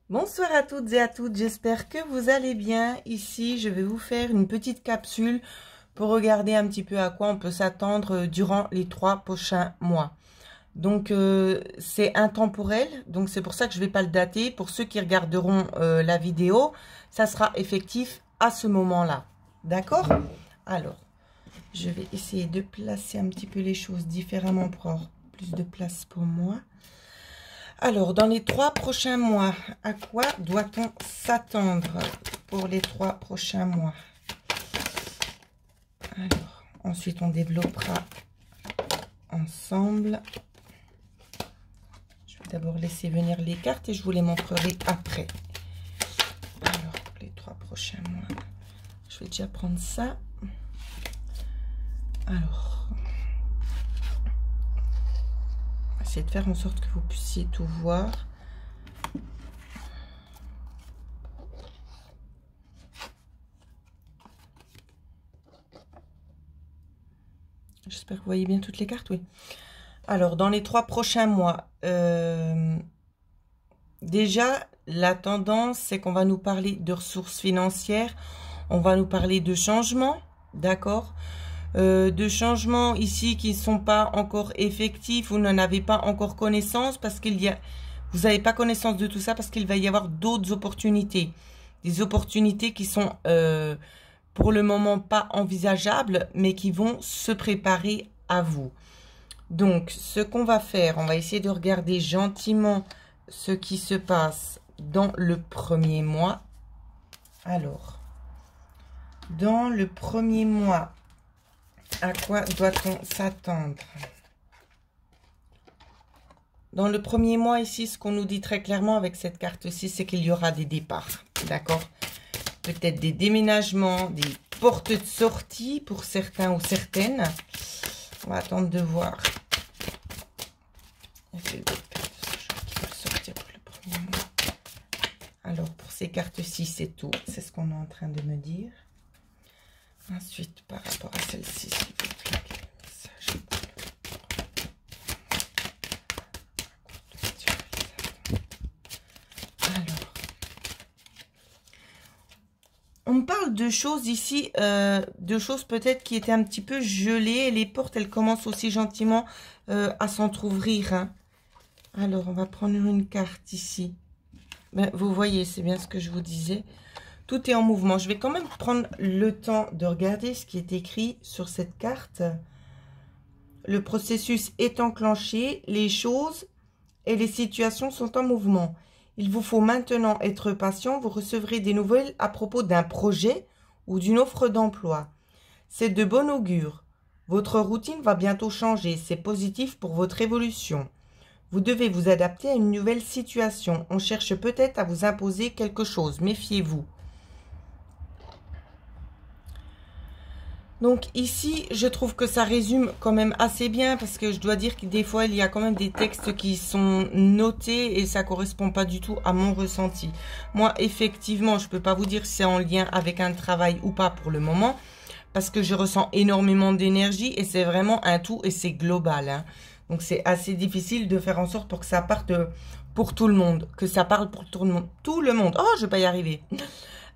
Bonsoir à toutes et à toutes, j'espère que vous allez bien. Ici, je vais vous faire une petite capsule pour regarder un petit peu à quoi on peut s'attendre durant les 3 prochains mois. Donc, c'est intemporel, donc c'est pour ça que je ne vais pas le dater. Pour ceux qui regarderont la vidéo, ça sera effectif à ce moment-là. D'accord? Alors, je vais essayer de placer un petit peu les choses différemment pour avoir plus de place pour moi. Alors, dans les 3 prochains mois, à quoi doit-on s'attendre pour les 3 prochains mois? Alors, ensuite, on développera ensemble. Je vais d'abord laisser venir les cartes et je vous les montrerai après. Alors, pour les 3 prochains mois, je vais déjà prendre ça. Alors, essayer de faire en sorte que vous puissiez tout voir. J'espère que vous voyez bien toutes les cartes, oui. Alors, dans les 3 prochains mois, déjà, la tendance, c'est qu'on va nous parler de ressources financières. On va nous parler de changements, d'accord, de changements ici qui ne sont pas encore effectifs. Vous n'en avez pas encore connaissance parce qu'il y a... Vous n'avez pas connaissance de tout ça parce qu'il va y avoir d'autres opportunités. Des opportunités qui sont... pour le moment pas envisageables, mais qui vont se préparer à vous. Donc, ce qu'on va faire, on va essayer de regarder gentiment ce qui se passe dans le premier mois. Alors, dans le premier mois, à quoi doit-on s'attendre? Dans le premier mois, ici, ce qu'on nous dit très clairement avec cette carte-ci, c'est qu'il y aura des départs, d'accord? Peut-être des déménagements, des portes de sortie pour certains ou certaines. On va attendre de voir. Il y a d'autres cartes de ce genre qui peuvent sortir pour le premier mois. Alors, pour ces cartes-ci, c'est tout. C'est ce qu'on est en train de me dire. Ensuite, par rapport à celle-ci, s'il vous plaît, quel message? On me parle de choses ici, de choses peut-être qui étaient un petit peu gelées. Les portes, elles commencent aussi gentiment à s'entrouvrir. Hein. Alors, on va prendre une carte ici. Ben, vous voyez, c'est bien ce que je vous disais. Tout est en mouvement. Je vais quand même prendre le temps de regarder ce qui est écrit sur cette carte. Le processus est enclenché. Les choses et les situations sont en mouvement. Il vous faut maintenant être patient. Vous recevrez des nouvelles à propos d'un projet ou d'une offre d'emploi. C'est de bon augure. Votre routine va bientôt changer. C'est positif pour votre évolution. Vous devez vous adapter à une nouvelle situation. On cherche peut-être à vous imposer quelque chose. Méfiez-vous. Donc ici, je trouve que ça résume quand même assez bien parce que je dois dire que des fois, il y a quand même des textes qui sont notés et ça correspond pas du tout à mon ressenti. Moi, effectivement, je peux pas vous dire si c'est en lien avec un travail ou pas pour le moment parce que je ressens énormément d'énergie et c'est vraiment un tout et c'est global. Hein. Donc c'est assez difficile de faire en sorte pour que ça parte pour tout le monde, que ça parle pour tout le monde. Tout le monde. Oh, je vais pas y arriver.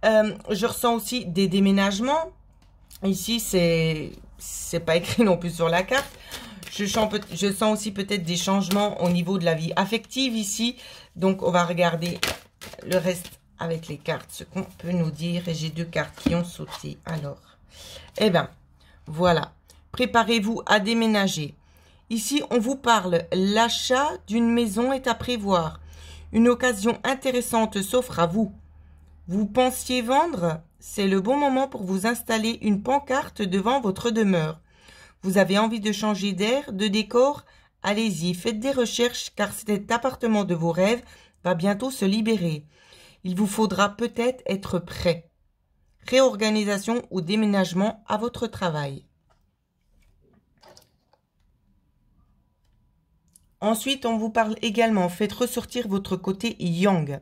Je ressens aussi des déménagements. Ici, c'est pas écrit non plus sur la carte. Je sens aussi peut-être des changements au niveau de la vie affective ici. Donc, on va regarder le reste avec les cartes, ce qu'on peut nous dire. Et j'ai 2 cartes qui ont sauté. Alors, eh bien, voilà. Préparez-vous à déménager. Ici, on vous parle. L'achat d'une maison est à prévoir. Une occasion intéressante s'offre à vous. Vous pensiez vendre? C'est le bon moment pour vous installer une pancarte devant votre demeure. Vous avez envie de changer d'air, de décor? Allez-y, faites des recherches car cet appartement de vos rêves va bientôt se libérer. Il vous faudra peut-être être prêt. Réorganisation ou déménagement à votre travail. Ensuite, on vous parle également, faites ressortir votre côté yang.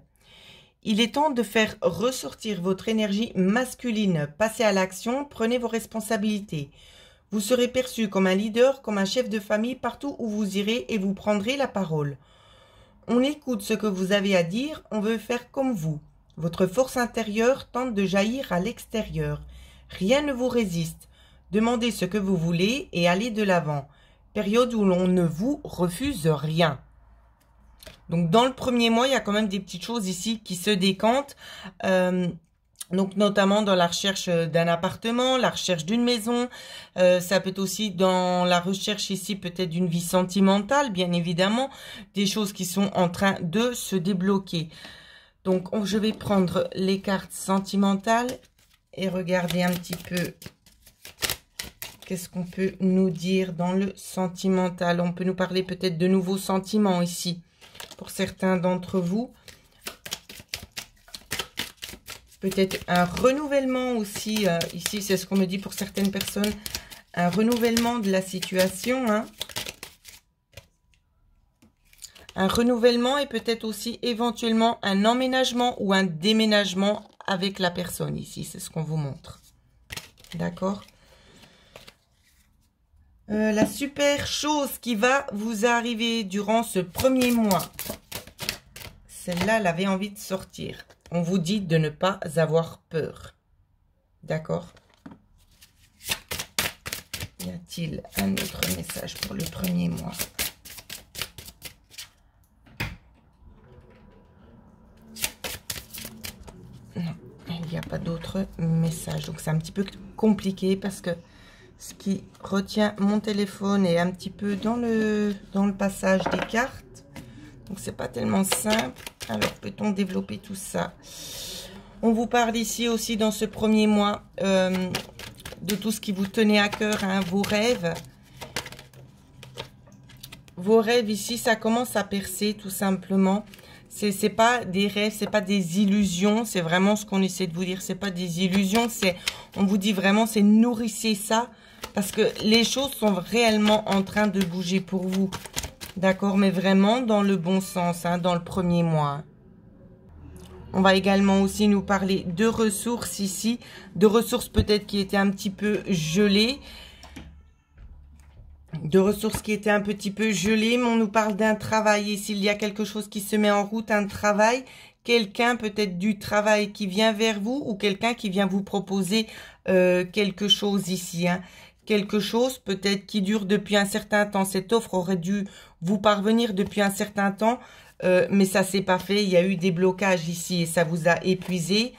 Il est temps de faire ressortir votre énergie masculine. Passez à l'action, prenez vos responsabilités. Vous serez perçu comme un leader, comme un chef de famille partout où vous irez et vous prendrez la parole. On écoute ce que vous avez à dire, on veut faire comme vous. Votre force intérieure tente de jaillir à l'extérieur. Rien ne vous résiste. Demandez ce que vous voulez et allez de l'avant. Période où l'on ne vous refuse rien. Donc dans le premier mois, il y a quand même des petites choses ici qui se décantent. Donc notamment dans la recherche d'un appartement, la recherche d'une maison, ça peut être aussi dans la recherche ici peut-être d'une vie sentimentale, bien évidemment, des choses qui sont en train de se débloquer. Donc je vais prendre les cartes sentimentales et regarder un petit peu qu'est-ce qu'on peut nous dire dans le sentimental. On peut nous parler peut-être de nouveaux sentiments ici pour certains d'entre vous. Peut-être un renouvellement aussi, ici c'est ce qu'on me dit pour certaines personnes, un renouvellement de la situation, hein. Un renouvellement et peut-être aussi éventuellement un emménagement ou un déménagement avec la personne ici, c'est ce qu'on vous montre. D'accord? La super chose qui va vous arriver durant ce premier mois, celle-là, elle avait envie de sortir. On vous dit de ne pas avoir peur. D'accord? Y a-t-il un autre message pour le premier mois? Non, il n'y a pas d'autre message. Donc c'est un petit peu compliqué parce que ce qui retient mon téléphone est un petit peu dans le passage des cartes. Donc c'est pas tellement simple. Alors peut-on développer tout ça? On vous parle ici aussi dans ce premier mois de tout ce qui vous tenait à cœur, hein, vos rêves. Vos rêves ici, ça commence à percer tout simplement. C'est pas des rêves, c'est pas des illusions, c'est vraiment ce qu'on essaie de vous dire. C'est pas des illusions, on vous dit vraiment, c'est nourrissez ça parce que les choses sont réellement en train de bouger pour vous. D'accord, mais vraiment dans le bon sens, hein, dans le premier mois. On va également aussi nous parler de ressources ici, de ressources peut-être qui étaient un petit peu gelées. De ressources qui étaient un petit peu gelées, mais on nous parle d'un travail. Et s'il y a quelque chose qui se met en route, un travail, quelqu'un peut-être du travail qui vient vers vous ou quelqu'un qui vient vous proposer quelque chose ici, hein. Quelque chose peut-être qui dure depuis un certain temps. Cette offre aurait dû vous parvenir depuis un certain temps, mais ça s'est pas fait. Il y a eu des blocages ici et ça vous a épuisé.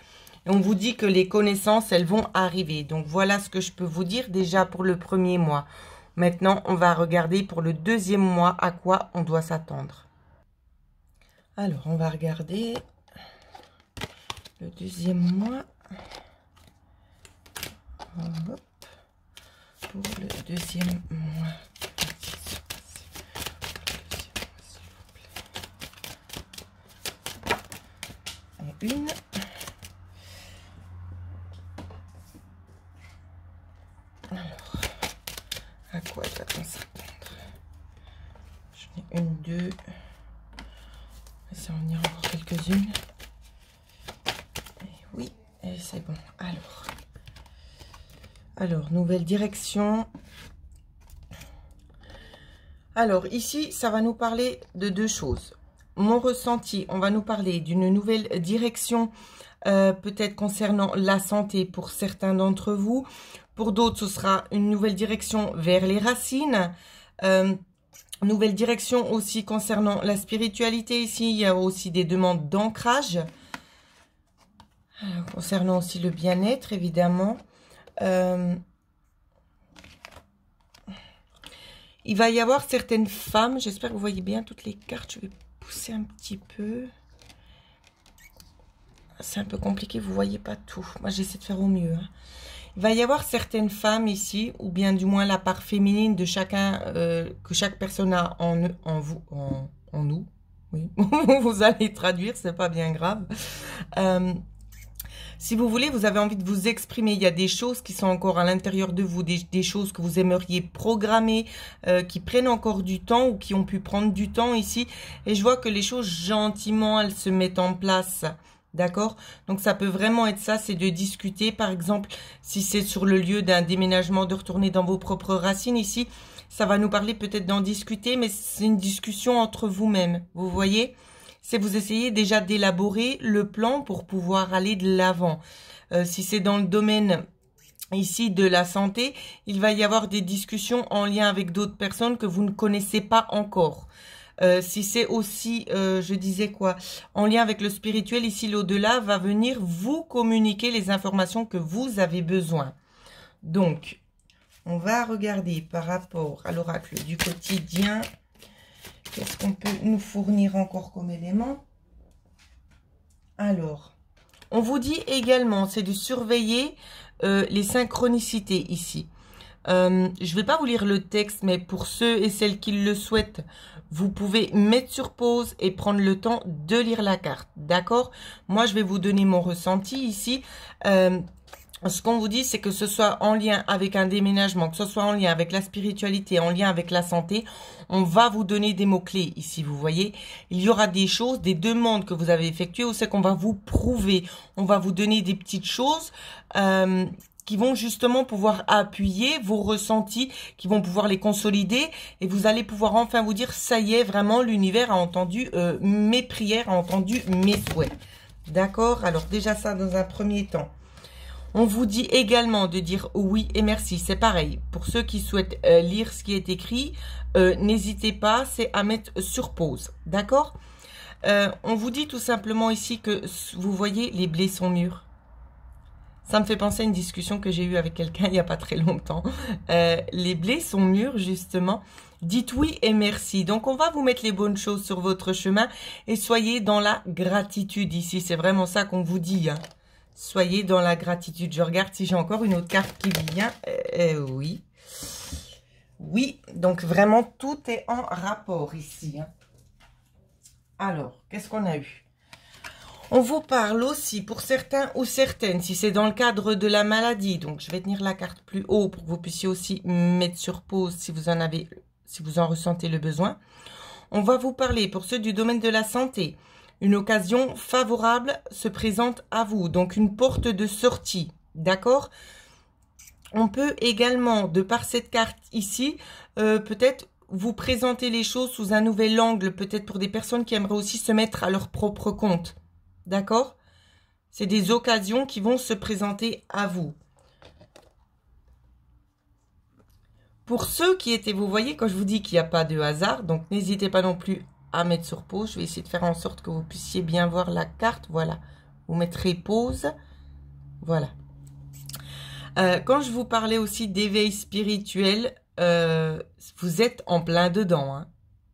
Et on vous dit que les connaissances, elles vont arriver. Donc voilà ce que je peux vous dire déjà pour le premier mois. Maintenant, on va regarder pour le deuxième mois à quoi on doit s'attendre. Alors, on va regarder le deuxième mois. Hop. Pour le deuxième mois. Une. Alors, à quoi doit-on s'attendre? J'en ai une, deux. Ça en ira encore quelques-unes. Oui, et c'est bon. Alors, nouvelle direction. Alors, ici, ça va nous parler de deux choses. Mon ressenti, on va nous parler d'une nouvelle direction, peut-être concernant la santé pour certains d'entre vous. Pour d'autres, ce sera une nouvelle direction vers les racines. Nouvelle direction aussi concernant la spiritualité. Ici, il y a aussi des demandes d'ancrage. Concernant aussi le bien-être, évidemment. Il va y avoir certaines femmes, j'espère que vous voyez bien toutes les cartes, je vais pousser un petit peu. C'est un peu compliqué, vous ne voyez pas tout. Moi, j'essaie de faire au mieux, hein. Il va y avoir certaines femmes ici, ou bien du moins la part féminine de chacun, que chaque personne a en nous. Oui, vous allez traduire, c'est pas bien grave. Si vous voulez, vous avez envie de vous exprimer. Il y a des choses qui sont encore à l'intérieur de vous, des choses que vous aimeriez programmer, qui prennent encore du temps ou qui ont pu prendre du temps ici. Et je vois que les choses, gentiment, elles se mettent en place. D'accord? Donc, ça peut vraiment être ça, c'est de discuter. Par exemple, si c'est sur le lieu d'un déménagement, de retourner dans vos propres racines ici, ça va nous parler peut-être d'en discuter, mais c'est une discussion entre vous-même. Vous voyez? c'est vous essayez déjà d'élaborer le plan pour pouvoir aller de l'avant. Si c'est dans le domaine ici de la santé, il va y avoir des discussions en lien avec d'autres personnes que vous ne connaissez pas encore. Si c'est aussi, je disais quoi, en lien avec le spirituel, ici l'au-delà va venir vous communiquer les informations que vous avez besoin. Donc, on va regarder par rapport à l'oracle du quotidien. Qu'est-ce qu'on peut nous fournir encore comme élément? Alors, on vous dit également, c'est de surveiller les synchronicités ici. Je ne vais pas vous lire le texte, mais pour ceux et celles qui le souhaitent, vous pouvez mettre sur pause et prendre le temps de lire la carte. D'accord? Moi, je vais vous donner mon ressenti ici. Ce qu'on vous dit, c'est que ce soit en lien avec un déménagement, que ce soit en lien avec la spiritualité, en lien avec la santé, on va vous donner des mots-clés ici, vous voyez. Il y aura des choses, des demandes que vous avez effectuées, ou c'est qu'on va vous prouver. On va vous donner des petites choses qui vont justement pouvoir appuyer vos ressentis, qui vont pouvoir les consolider, et vous allez pouvoir enfin vous dire, ça y est, vraiment, l'univers a entendu mes prières, a entendu mes souhaits. D'accord? Alors déjà ça dans un premier temps. On vous dit également de dire oui et merci. C'est pareil. Pour ceux qui souhaitent lire ce qui est écrit, n'hésitez pas, c'est à mettre sur pause. D'accord? On vous dit tout simplement ici que, vous voyez, les blés sont mûrs. Ça me fait penser à une discussion que j'ai eue avec quelqu'un il n'y a pas très longtemps. Les blés sont mûrs, justement. Dites oui et merci. Donc, on va vous mettre les bonnes choses sur votre chemin et soyez dans la gratitude ici. C'est vraiment ça qu'on vous dit, hein. Soyez dans la gratitude. Je regarde si j'ai encore une autre carte qui vient. Oui. Oui, donc vraiment, tout est en rapport ici, hein. Alors, qu'est-ce qu'on a eu? On vous parle aussi pour certains ou certaines, si c'est dans le cadre de la maladie. Donc, je vais tenir la carte plus haut pour que vous puissiez aussi mettre sur pause si vous en ressentez le besoin. On va vous parler pour ceux du domaine de la santé. Une occasion favorable se présente à vous, donc une porte de sortie, d'accord? On peut également, de par cette carte ici, peut-être vous présenter les choses sous un nouvel angle, peut-être pour des personnes qui aimeraient aussi se mettre à leur propre compte, d'accord? C'est des occasions qui vont se présenter à vous. Pour ceux qui étaient, vous voyez, quand je vous dis qu'il n'y a pas de hasard, donc n'hésitez pas non plus à mettre sur pause. Je vais essayer de faire en sorte que vous puissiez bien voir la carte. Voilà. Vous mettrez pause. Voilà. Quand je vous parlais aussi d'éveil spirituel, vous êtes en plein dedans, hein.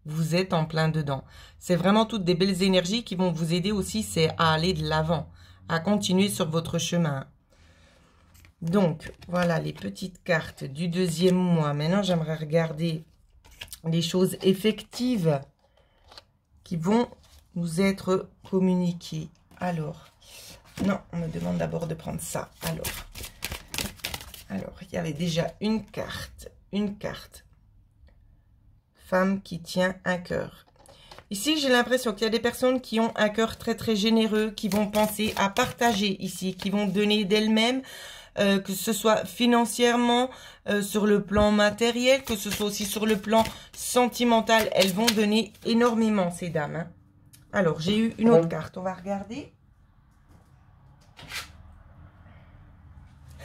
Vous êtes en plein dedans. C'est vraiment toutes des belles énergies qui vont vous aider aussi, c'est à aller de l'avant, à continuer sur votre chemin. Donc, voilà les petites cartes du deuxième mois. Maintenant, j'aimerais regarder les choses effectives qui vont nous être communiquées. Alors, non, on me demande d'abord de prendre ça. Alors, il y avait déjà une carte. Femme qui tient un cœur. Ici, j'ai l'impression qu'il y a des personnes qui ont un cœur très très généreux, qui vont penser à partager ici, qui vont donner d'elles-mêmes, que ce soit financièrement, sur le plan matériel, que ce soit aussi sur le plan sentimental. Elles vont donner énormément, ces dames, hein. Alors, j'ai eu une autre carte. On va regarder.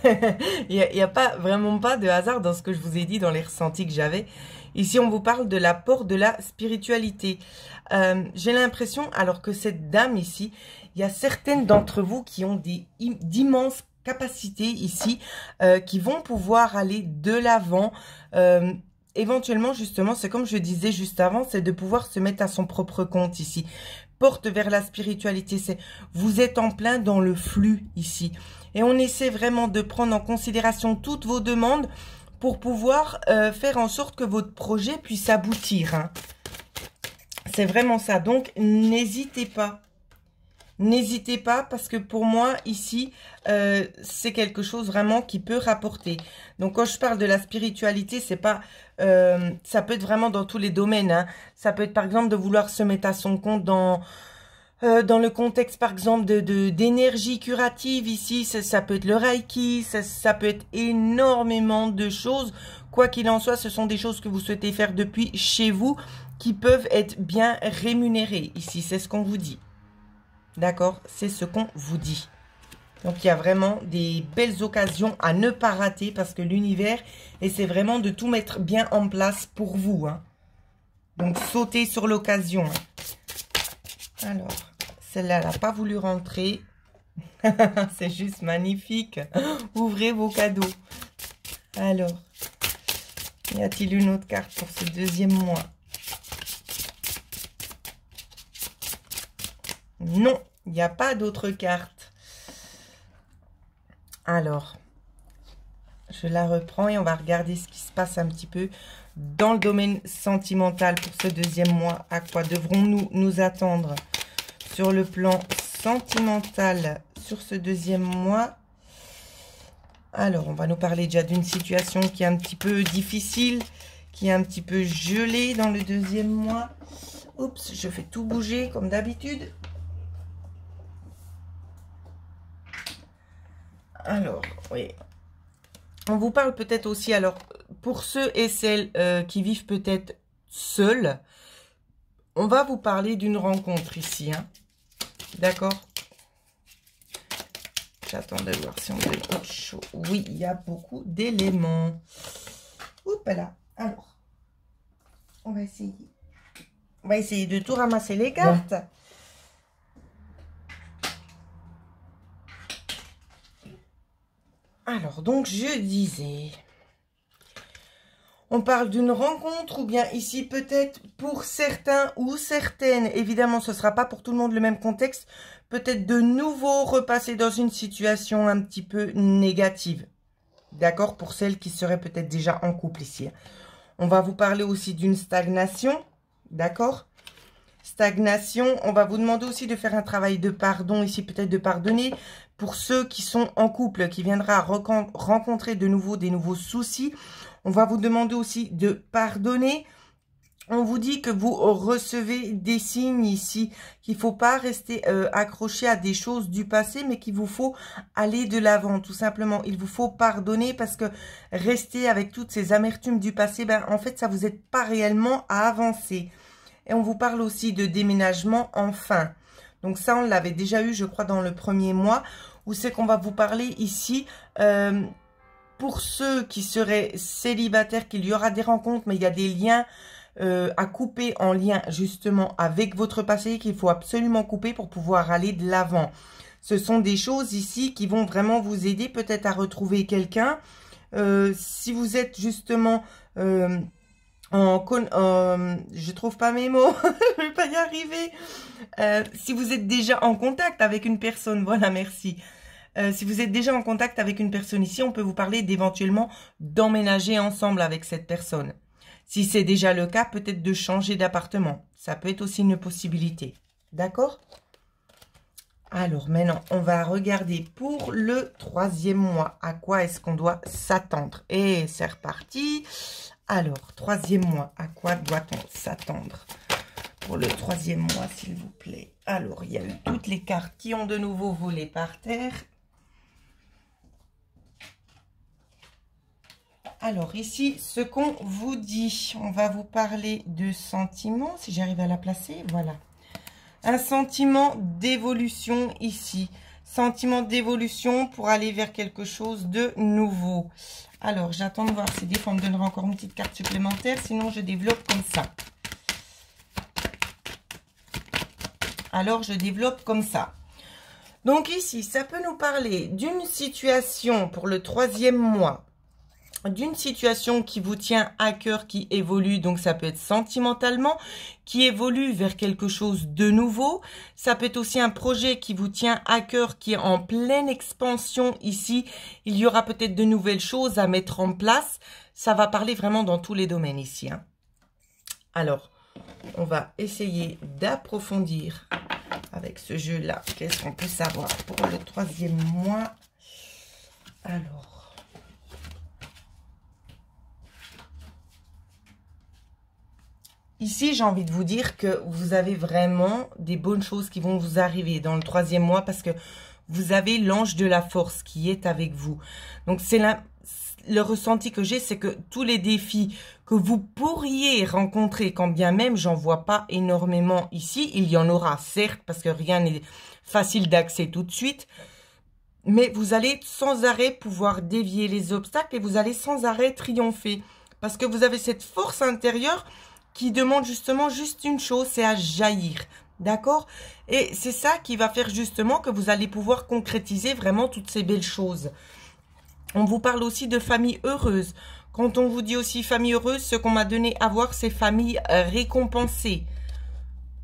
Il n'y a pas, vraiment pas de hasard dans ce que je vous ai dit, dans les ressentis que j'avais. Ici, on vous parle de l'apport de la spiritualité. J'ai l'impression, alors que cette dame ici, il y a certaines d'entre vous qui ont d'immenses capacités ici, qui vont pouvoir aller de l'avant. Éventuellement, justement, c'est comme je disais juste avant, c'est de pouvoir se mettre à son propre compte ici. Porte vers la spiritualité, c'est vous êtes en plein dans le flux ici. Et on essaie vraiment de prendre en considération toutes vos demandes pour pouvoir faire en sorte que votre projet puisse aboutir, hein. C'est vraiment ça. Donc, n'hésitez pas. N'hésitez pas parce que pour moi, ici, c'est quelque chose vraiment qui peut rapporter. Donc, quand je parle de la spiritualité, c'est pas... ça peut être vraiment dans tous les domaines, hein. Ça peut être, par exemple, de vouloir se mettre à son compte dans le contexte, par exemple, d'énergie curative. Ici, ça peut être le Reiki, ça peut être énormément de choses. Quoi qu'il en soit, ce sont des choses que vous souhaitez faire depuis chez vous, qui peuvent être bien rémunérés ici. C'est ce qu'on vous dit. D'accord? C'est ce qu'on vous dit. Donc, il y a vraiment des belles occasions à ne pas rater parce que l'univers essaie vraiment de tout mettre bien en place pour vous. Hein. Donc, sautez sur l'occasion. Alors, celle-là, elle n'a pas voulu rentrer. C'est juste magnifique. Ouvrez vos cadeaux. Alors, y a-t-il une autre carte pour ce deuxième mois? Non, il n'y a pas d'autre carte. Alors, je la reprends et on va regarder ce qui se passe un petit peu dans le domaine sentimental pour ce deuxième mois. À quoi devrons-nous nous attendre sur le plan sentimental sur ce deuxième mois? Alors, on va nous parler déjà d'une situation qui est un petit peu difficile, qui est un petit peu gelée dans le deuxième mois. Oups, je fais tout bouger comme d'habitude. Alors, oui. On vous parle peut-être aussi, alors, pour ceux et celles qui vivent peut-être seuls, on va vous parler d'une rencontre ici, hein. D'accord? J'attends de voir si on a autre chose. Oui, il y a beaucoup d'éléments. Oups là. Alors, on va essayer. On va essayer de tout ramasser les cartes. Ouais. Alors, donc, je disais, on parle d'une rencontre ou bien ici, peut-être pour certains ou certaines, évidemment, ce ne sera pas pour tout le monde le même contexte, peut-être de nouveau repasser dans une situation un petit peu négative. D'accord? Pour celles qui seraient peut-être déjà en couple ici. On va vous parler aussi d'une stagnation. D'accord? Stagnation, on va vous demander aussi de faire un travail de pardon, ici peut-être de pardonner pour ceux qui sont en couple, qui viendra rencontrer de nouveau des nouveaux soucis. On va vous demander aussi de pardonner. On vous dit que vous recevez des signes ici, qu'il ne faut pas rester accroché à des choses du passé, mais qu'il vous faut aller de l'avant, tout simplement. Il vous faut pardonner parce que rester avec toutes ces amertumes du passé, ben, en fait, ça ne vous aide pas réellement à avancer. Et on vous parle aussi de déménagement enfin. Donc ça, on l'avait déjà eu, je crois, dans le premier mois, où c'est qu'on va vous parler ici, pour ceux qui seraient célibataires, qu'il y aura des rencontres, mais il y a des liens à couper en lien justement avec votre passé, qu'il faut absolument couper pour pouvoir aller de l'avant. Ce sont des choses ici qui vont vraiment vous aider peut-être à retrouver quelqu'un. Si vous êtes justement... je trouve pas mes mots, je vais pas y arriver. Si vous êtes déjà en contact avec une personne, voilà, merci. Si vous êtes déjà en contact avec une personne ici, on peut vous parler d'éventuellement d'emménager ensemble avec cette personne. Si c'est déjà le cas, peut-être de changer d'appartement. Ça peut être aussi une possibilité. D'accord? Alors maintenant, on va regarder pour le troisième mois. À quoi est-ce qu'on doit s'attendre? Et c'est reparti. Alors, troisième mois, à quoi doit-on s'attendre pour le troisième mois, s'il vous plaît? Alors, il y a eu toutes les cartes qui ont de nouveau volé par terre. Alors, ici, ce qu'on vous dit, on va vous parler de sentiments, si j'arrive à la placer, voilà. Un sentiment d'évolution ici. Sentiment d'évolution pour aller vers quelque chose de nouveau. Alors, j'attends de voir si des fois on me donnera encore une petite carte supplémentaire. Sinon, je développe comme ça. Alors, je développe comme ça. Donc ici, ça peut nous parler d'une situation pour le troisième mois. D'une situation qui vous tient à cœur, qui évolue, donc ça peut être sentimentalement, qui évolue vers quelque chose de nouveau. Ça peut être aussi un projet qui vous tient à cœur, qui est en pleine expansion ici. Il y aura peut-être de nouvelles choses à mettre en place. Ça va parler vraiment dans tous les domaines ici, hein. Alors, on va essayer d'approfondir avec ce jeu-là. Qu'est-ce qu'on peut savoir pour le troisième mois? Alors... Ici, j'ai envie de vous dire que vous avez vraiment des bonnes choses qui vont vous arriver dans le troisième mois parce que vous avez l'ange de la force qui est avec vous. Donc, c'est le ressenti que j'ai, c'est que tous les défis que vous pourriez rencontrer, quand bien même j'en vois pas énormément ici, il y en aura certes, parce que rien n'est facile d'accès tout de suite, mais vous allez sans arrêt pouvoir dévier les obstacles et vous allez sans arrêt triompher. Parce que vous avez cette force intérieure qui demande justement juste une chose, c'est à jaillir. D'accord? Et c'est ça qui va faire justement que vous allez pouvoir concrétiser vraiment toutes ces belles choses. On vous parle aussi de famille heureuse. Quand on vous dit aussi famille heureuse, ce qu'on m'a donné à voir, c'est famille récompensée.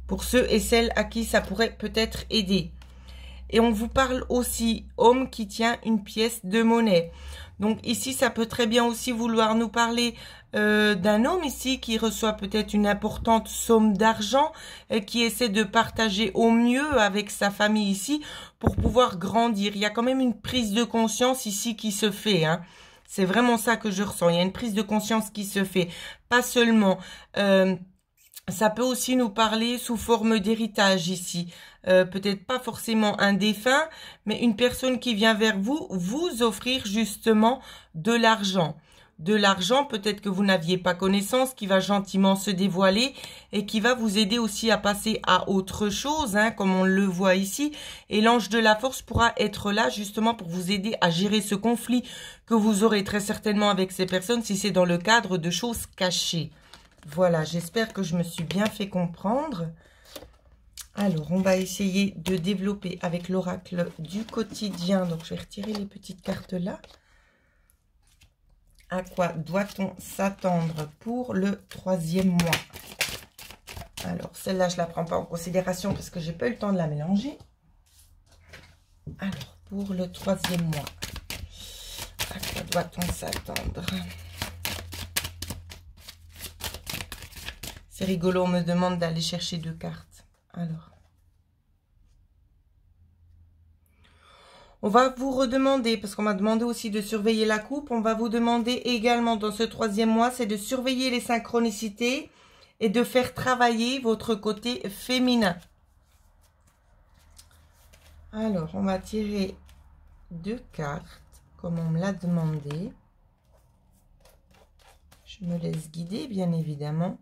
Pour ceux et celles à qui ça pourrait peut-être aider. Et on vous parle aussi homme qui tient une pièce de monnaie. Donc ici, ça peut très bien aussi vouloir nous parler d'un homme ici qui reçoit peut-être une importante somme d'argent et qui essaie de partager au mieux avec sa famille ici pour pouvoir grandir. Il y a quand même une prise de conscience ici qui se fait, hein. C'est vraiment ça que je ressens. Il y a une prise de conscience qui se fait. Pas seulement... ça peut aussi nous parler sous forme d'héritage ici. Peut-être pas forcément un défunt, mais une personne qui vient vers vous, vous offrir justement de l'argent. De l'argent, peut-être que vous n'aviez pas connaissance, qui va gentiment se dévoiler et qui va vous aider aussi à passer à autre chose, hein, comme on le voit ici. Et l'ange de la force pourra être là justement pour vous aider à gérer ce conflit que vous aurez très certainement avec ces personnes si c'est dans le cadre de choses cachées. Voilà, j'espère que je me suis bien fait comprendre. Alors, on va essayer de développer avec l'oracle du quotidien. Donc, je vais retirer les petites cartes là. À quoi doit-on s'attendre pour le 3e mois? Alors, celle-là, je ne la prends pas en considération parce que j'ai pas eu le temps de la mélanger. Alors, pour le 3e mois, à quoi doit-on s'attendre? C'est rigolo, on me demande d'aller chercher 2 cartes. Alors, on va vous redemander, parce qu'on m'a demandé aussi de surveiller la coupe, on va vous demander également dans ce 3e mois, c'est de surveiller les synchronicités et de faire travailler votre côté féminin. Alors, on va tirer 2 cartes, comme on me l'a demandé. Je me laisse guider, bien évidemment.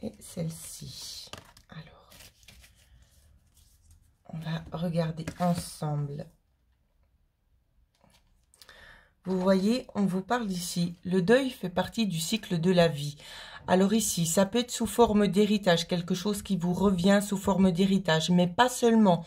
Et celle-ci. Alors, on va regarder ensemble. Vous voyez, on vous parle ici. Le deuil fait partie du cycle de la vie. Alors ici, ça peut être sous forme d'héritage, quelque chose qui vous revient sous forme d'héritage, mais pas seulement.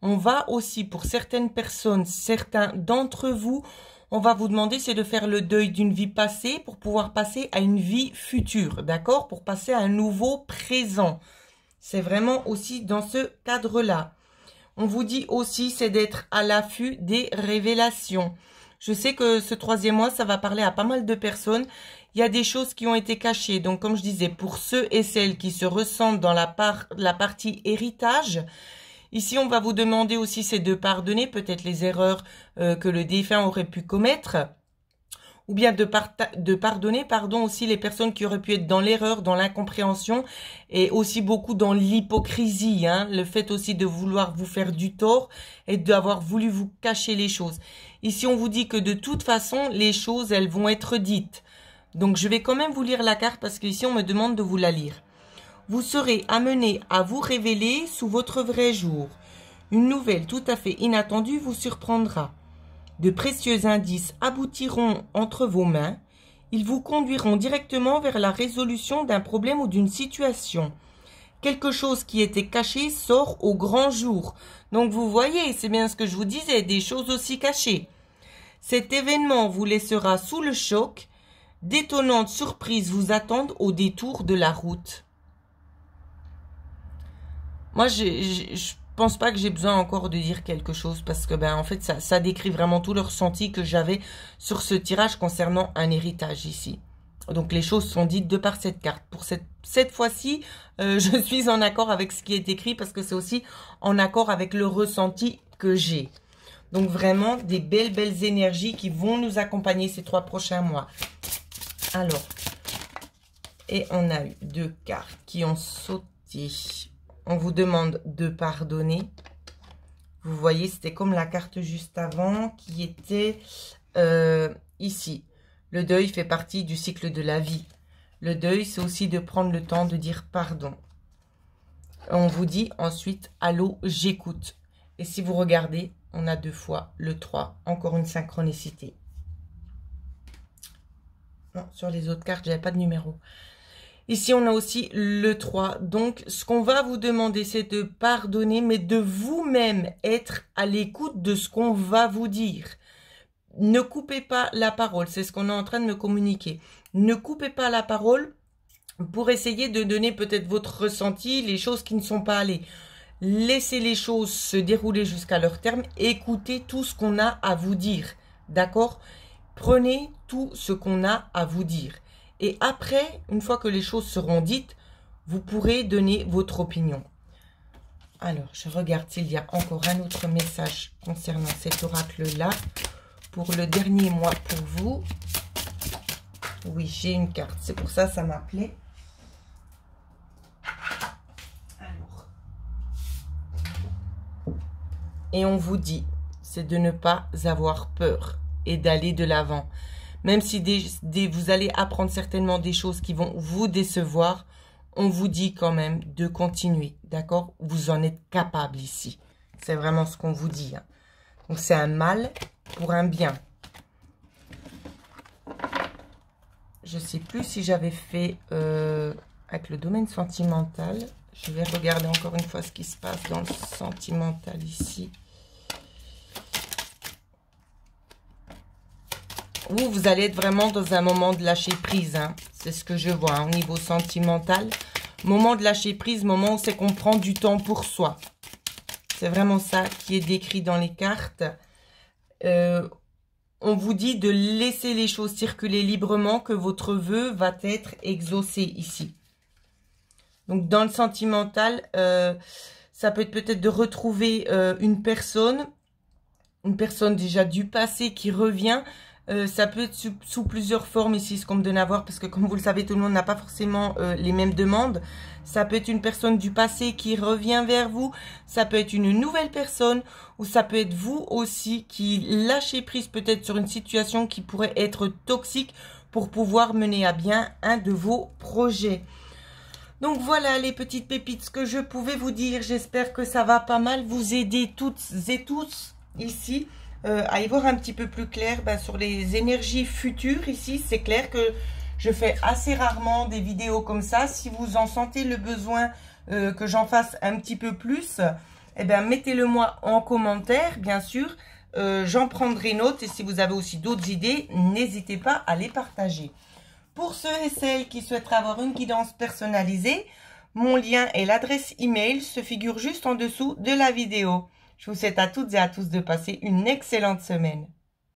On va aussi, pour certaines personnes, certains d'entre vous, on va vous demander, c'est de faire le deuil d'une vie passée pour pouvoir passer à une vie future, d'accord? Pour passer à un nouveau présent. C'est vraiment aussi dans ce cadre-là. On vous dit aussi, c'est d'être à l'affût des révélations. Je sais que ce 3e mois, ça va parler à pas mal de personnes. Il y a des choses qui ont été cachées. Donc, comme je disais, pour ceux et celles qui se ressentent dans la partie héritage, ici, on va vous demander aussi, c'est de pardonner peut-être les erreurs que le défunt aurait pu commettre. Ou bien de pardonner, aussi les personnes qui auraient pu être dans l'erreur, dans l'incompréhension et aussi beaucoup dans l'hypocrisie, hein, le fait aussi de vouloir vous faire du tort et d'avoir voulu vous cacher les choses. Ici, on vous dit que de toute façon, les choses, elles vont être dites. Donc, je vais quand même vous lire la carte parce qu'ici, on me demande de vous la lire. Vous serez amené à vous révéler sous votre vrai jour. Une nouvelle tout à fait inattendue vous surprendra. De précieux indices aboutiront entre vos mains. Ils vous conduiront directement vers la résolution d'un problème ou d'une situation. Quelque chose qui était caché sort au grand jour. Donc vous voyez, c'est bien ce que je vous disais, des choses aussi cachées. Cet événement vous laissera sous le choc. D'étonnantes surprises vous attendent au détour de la route. Moi, je pense pas que j'ai besoin encore de dire quelque chose parce que, en fait, ça décrit vraiment tout le ressenti que j'avais sur ce tirage concernant un héritage ici. Donc, les choses sont dites de par cette carte. Pour cette fois-ci, je suis en accord avec ce qui est écrit parce que c'est aussi en accord avec le ressenti que j'ai. Donc, vraiment, des belles énergies qui vont nous accompagner ces 3 prochains mois. Alors, et on a eu 2 cartes qui ont sauté. On vous demande de pardonner. Vous voyez, c'était comme la carte juste avant qui était ici. Le deuil fait partie du cycle de la vie. Le deuil, c'est aussi de prendre le temps de dire pardon. On vous dit ensuite, allô, j'écoute. Et si vous regardez, on a 2 fois le 3, encore une synchronicité. Non, sur les autres cartes, j'avais pas de numéro. Ici, on a aussi le 3. Donc, ce qu'on va vous demander, c'est de pardonner, mais de vous-même être à l'écoute de ce qu'on va vous dire. Ne coupez pas la parole, c'est ce qu'on est en train de me communiquer. Ne coupez pas la parole pour essayer de donner peut-être votre ressenti, les choses qui ne sont pas allées. Laissez les choses se dérouler jusqu'à leur terme. Écoutez tout ce qu'on a à vous dire. D'accord? Prenez tout ce qu'on a à vous dire. Et après, une fois que les choses seront dites, vous pourrez donner votre opinion. Alors, je regarde s'il y a encore un autre message concernant cet oracle-là. Pour le dernier mois pour vous. Oui, j'ai une carte. C'est pour ça que ça m'appelait. Alors. Et on vous dit, c'est de ne pas avoir peur et d'aller de l'avant. Même si vous allez apprendre certainement des choses qui vont vous décevoir, on vous dit quand même de continuer, d'accord? Vous en êtes capable ici. C'est vraiment ce qu'on vous dit. Hein. Donc, c'est un mal pour un bien. Je ne sais plus si j'avais fait avec le domaine sentimental. Je vais regarder encore une fois ce qui se passe dans le sentimental ici. Vous allez être vraiment dans un moment de lâcher prise. Hein. C'est ce que je vois hein, au niveau sentimental. Moment de lâcher prise, moment où c'est qu'on prend du temps pour soi. C'est vraiment ça qui est décrit dans les cartes. On vous dit de laisser les choses circuler librement, que votre vœu va être exaucé ici. Donc, dans le sentimental, ça peut être peut-être de retrouver une personne déjà du passé qui revient. Ça peut être sous plusieurs formes ici, ce qu'on me donne à voir, parce que comme vous le savez, tout le monde n'a pas forcément les mêmes demandes. Ça peut être une personne du passé qui revient vers vous. Ça peut être une nouvelle personne, ou ça peut être vous aussi qui lâchez prise peut-être sur une situation qui pourrait être toxique pour pouvoir mener à bien un de vos projets. Donc voilà les petites pépites, ce que je pouvais vous dire. J'espère que ça va pas mal vous aider toutes et tous ici. À y voir un petit peu plus clair sur les énergies futures ici. C'est clair que je fais assez rarement des vidéos comme ça. Si vous en sentez le besoin que j'en fasse un petit peu plus, eh bien mettez-le moi en commentaire, bien sûr. J'en prendrai note et si vous avez aussi d'autres idées, n'hésitez pas à les partager. Pour ceux et celles qui souhaiteraient avoir une guidance personnalisée, mon lien et l'adresse email se figurent juste en dessous de la vidéo. Je vous souhaite à toutes et à tous de passer une excellente semaine.